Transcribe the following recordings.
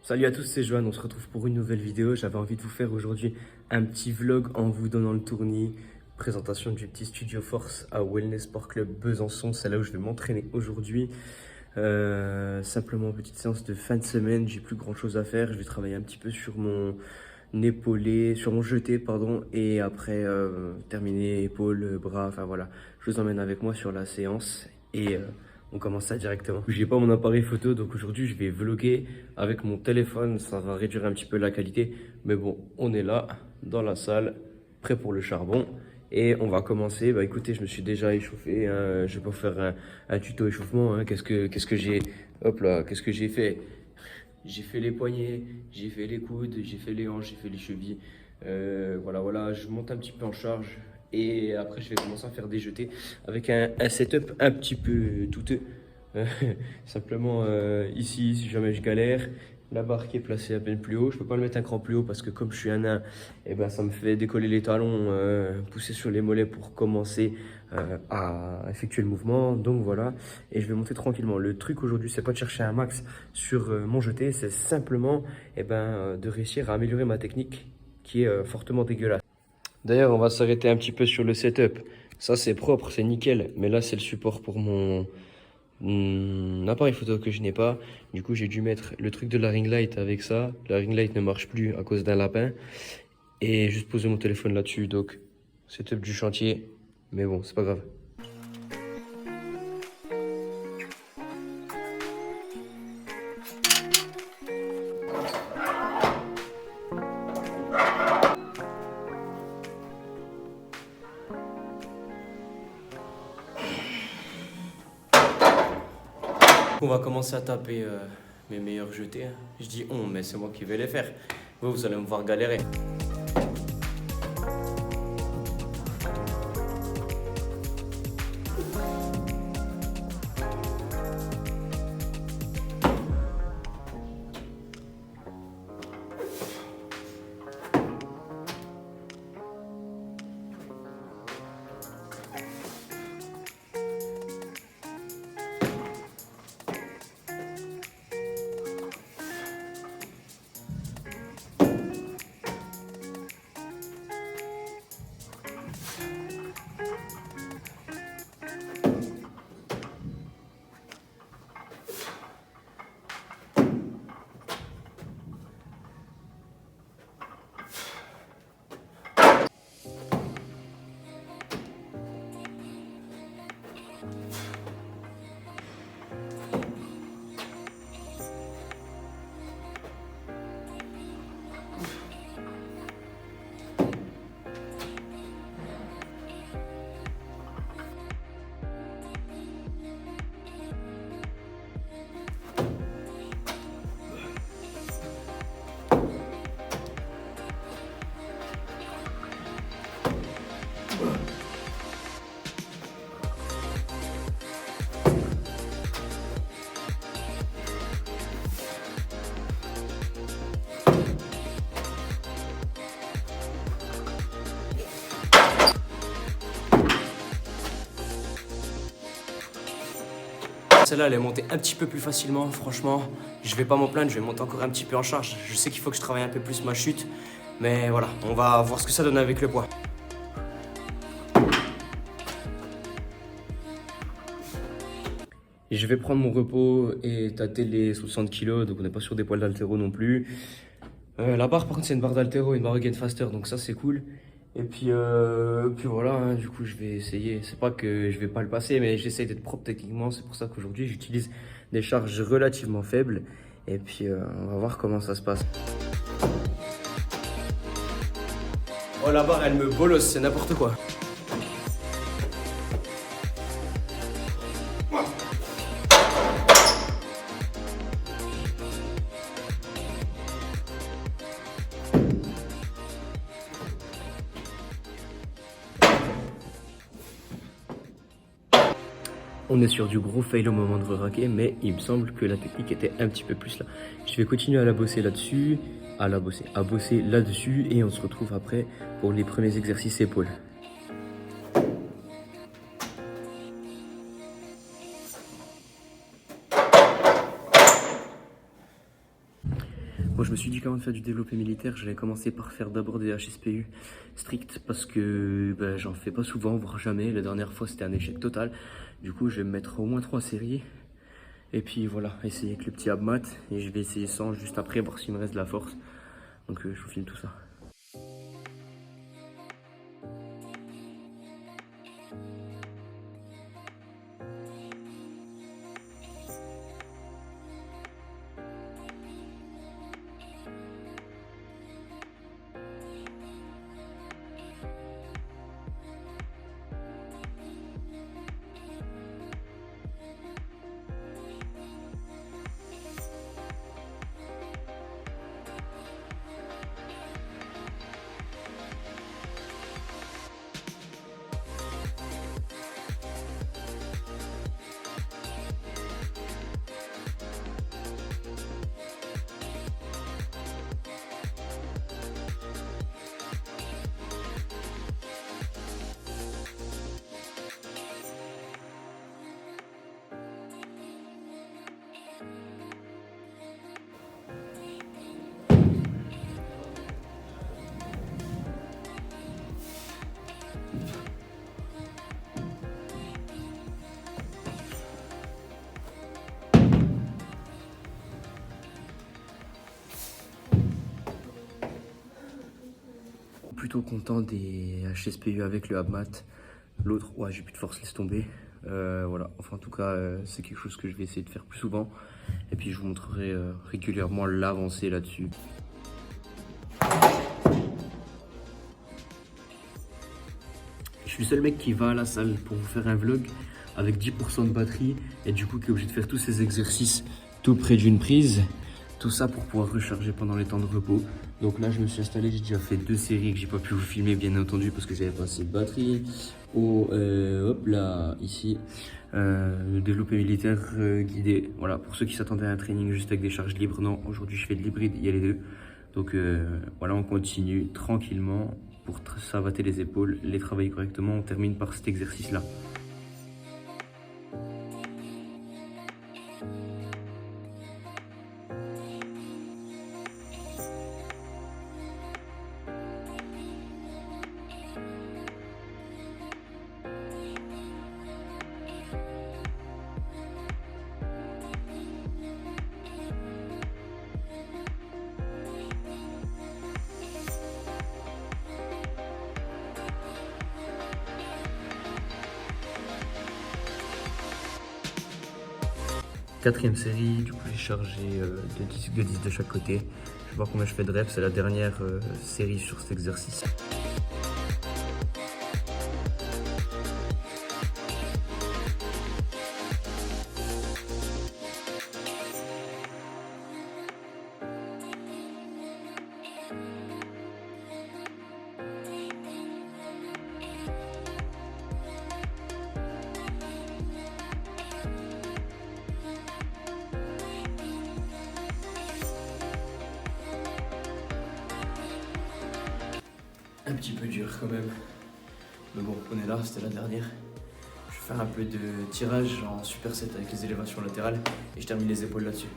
Salut à tous, c'est Johan, on se retrouve pour une nouvelle vidéo. J'avais envie de vous faire aujourd'hui un petit vlog en vous donnant le tournis. Présentation du petit Studio Force à Wellness Sport Club Besançon, c'est là où je vais m'entraîner aujourd'hui. Simplement petite séance de fin de semaine, j'ai plus grand chose à faire. Je vais travailler un petit peu sur mon épaulé, sur mon jeté pardon, et après terminer épaule, bras, enfin voilà. Je vous emmène avec moi sur la séance et on commence ça directement. J'ai pas mon appareil photo, donc aujourd'hui je vais vlogger avec mon téléphone. Ça va réduire un petit peu la qualité, mais bon, on est là dans la salle, prêt pour le charbon. Et on va commencer. Bah écoutez, je me suis déjà échauffé, hein. Je vais pas vous faire un tuto échauffement, hein. Qu'est-ce que j'ai, hop là, qu'est-ce que j'ai fait? J'ai fait les poignets, j'ai fait les coudes, j'ai fait les hanches, j'ai fait les chevilles. Voilà, je monte un petit peu en charge. Et après, je vais commencer à faire des jetés avec un setup un petit peu douteux. Simplement ici, si jamais je galère, la barre qui est placée à peine plus haut. Je peux pas le mettre un cran plus haut parce que comme je suis un nain, et ben, ça me fait décoller les talons, pousser sur les mollets pour commencer à effectuer le mouvement. Donc voilà, et je vais monter tranquillement. Le truc aujourd'hui, c'est pas de chercher un max sur mon jeté, c'est simplement de réussir à améliorer ma technique qui est fortement dégueulasse. D'ailleurs, on va s'arrêter un petit peu sur le setup. Ça, c'est propre, c'est nickel. Mais là, c'est le support pour mon appareil photo que je n'ai pas. Du coup, j'ai dû mettre le truc de la ring light avec ça. La ring light ne marche plus à cause d'un lapin. Et juste poser mon téléphone là-dessus. Donc, setup du chantier. Mais bon, c'est pas grave. On va commencer à taper mes meilleurs jetés, hein. Je dis on, mais c'est moi qui vais les faire. Vous allez me voir galérer. Celle-là, elle est montée un petit peu plus facilement. Franchement, je vais pas m'en plaindre, je vais monter encore un petit peu en charge. Je sais qu'il faut que je travaille un peu plus ma chute. Mais voilà, on va voir ce que ça donne avec le poids. Et je vais prendre mon repos et tâter les 60 kg. Donc on n'est pas sur des poids d'haltéro non plus. La barre, par contre, c'est une barre d'haltéro, une barre again faster. Donc ça, c'est cool. Et puis voilà, hein, du coup je vais essayer, c'est pas que je vais pas le passer, mais j'essaye d'être propre techniquement, c'est pour ça qu'aujourd'hui j'utilise des charges relativement faibles, et puis on va voir comment ça se passe. Oh la barre elle me bolosse, c'est n'importe quoi. On est sur du gros fail au moment de re-raquer, mais il me semble que la technique était un petit peu plus là. Je vais continuer à la bosser là-dessus, à bosser là-dessus, et on se retrouve après pour les premiers exercices épaules. Bon, je me suis dit qu'avant de faire du développé militaire, j'allais commencer par faire d'abord des HSPU stricts parce que j'en fais pas souvent, voire jamais. La dernière fois, c'était un échec total. Du coup, je vais me mettre au moins 3 séries. Et puis voilà, essayer avec le petit Abmat. Et je vais essayer sans juste après, voir s'il me reste de la force. Donc je vous filme tout ça. Plutôt content des HSPU avec le Abmat. L'autre, ouais, j'ai plus de force, laisse tomber. Voilà, enfin en tout cas, c'est quelque chose que je vais essayer de faire plus souvent. Et puis je vous montrerai régulièrement l'avancée là-dessus. Je suis le seul mec qui va à la salle pour vous faire un vlog avec 10% de batterie et du coup qui est obligé de faire tous ces exercices tout près d'une prise. Tout ça pour pouvoir recharger pendant les temps de repos. Donc là, je me suis installé, j'ai déjà fait 2 séries que j'ai pas pu vous filmer, bien entendu, parce que j'avais pas assez de batterie. Hop là, ici, le développé militaire guidé. Voilà, pour ceux qui s'attendaient à un training juste avec des charges libres, non, aujourd'hui je fais de l'hybride, il y a les deux. Donc voilà, on continue tranquillement pour savater les épaules, les travailler correctement. On termine par cet exercice-là. Quatrième série, du coup j'ai chargé 2 disques de chaque côté. Je vais voir combien je fais de reps, c'est la dernière série sur cet exercice. Un petit peu dur quand même. Mais bon, on est là, c'était la dernière. Je vais faire un peu de tirage en superset avec les élévations latérales et je termine les épaules là-dessus.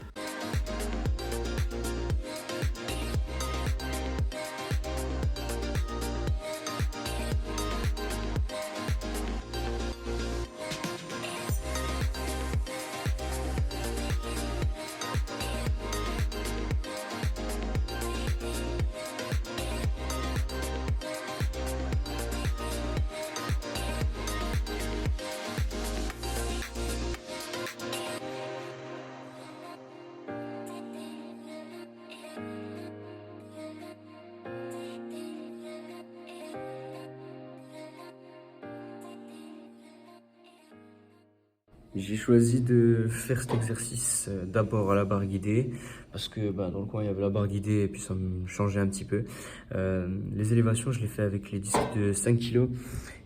J'ai choisi de faire cet exercice d'abord à la barre guidée parce que dans le coin il y avait la barre guidée et puis ça me changeait un petit peu. Les élévations je les fais avec les disques de 5 kg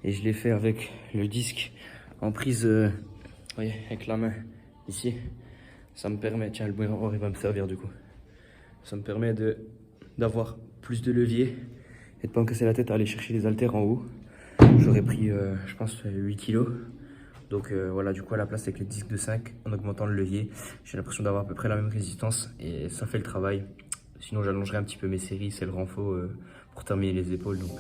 et je les fais avec le disque en prise voyez, avec la main ici. Ça me permet, tiens le miroir il va me servir du coup. Ça me permet d'avoir plus de levier et de pas me casser la tête à aller chercher les haltères en haut. J'aurais pris je pense 8 kg. Donc voilà, du coup à la place avec les disques de 5, en augmentant le levier, j'ai l'impression d'avoir à peu près la même résistance et ça fait le travail. Sinon, j'allongerai un petit peu mes séries, c'est le renfort pour terminer les épaules. Donc.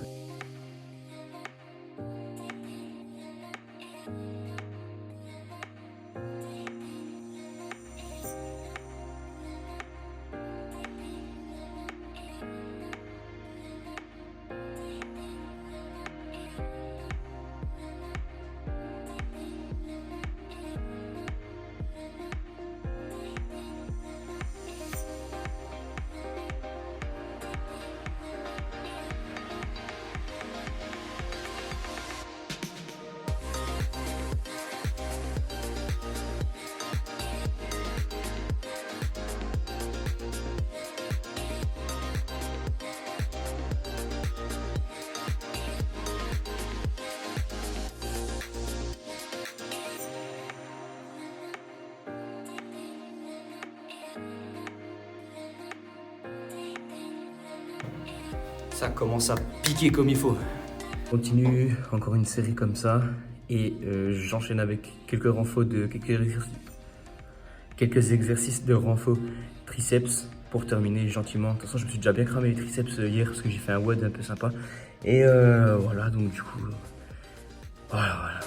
Ça commence à piquer comme il faut. Je continue encore une série comme ça et j'enchaîne avec quelques exercices de renfort triceps pour terminer gentiment. De toute façon, je me suis déjà bien cramé les triceps hier parce que j'ai fait un WOD un peu sympa. Et voilà, donc du coup, voilà.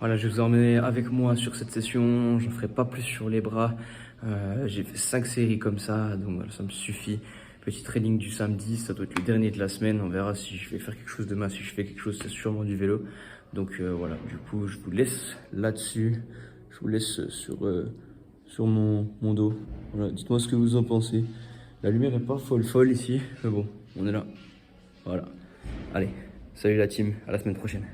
Voilà, je vous emmène avec moi sur cette session, je ne ferai pas plus sur les bras. J'ai fait 5 séries comme ça, donc voilà, ça me suffit. Petit training du samedi, ça doit être le dernier de la semaine. On verra si je vais faire quelque chose demain. Si je fais quelque chose, c'est sûrement du vélo. Donc voilà, du coup, je vous laisse là-dessus. Je vous laisse sur mon dos. Voilà, dites-moi ce que vous en pensez. La lumière n'est pas folle ici, mais bon, on est là. Voilà. Allez, salut la team, à la semaine prochaine.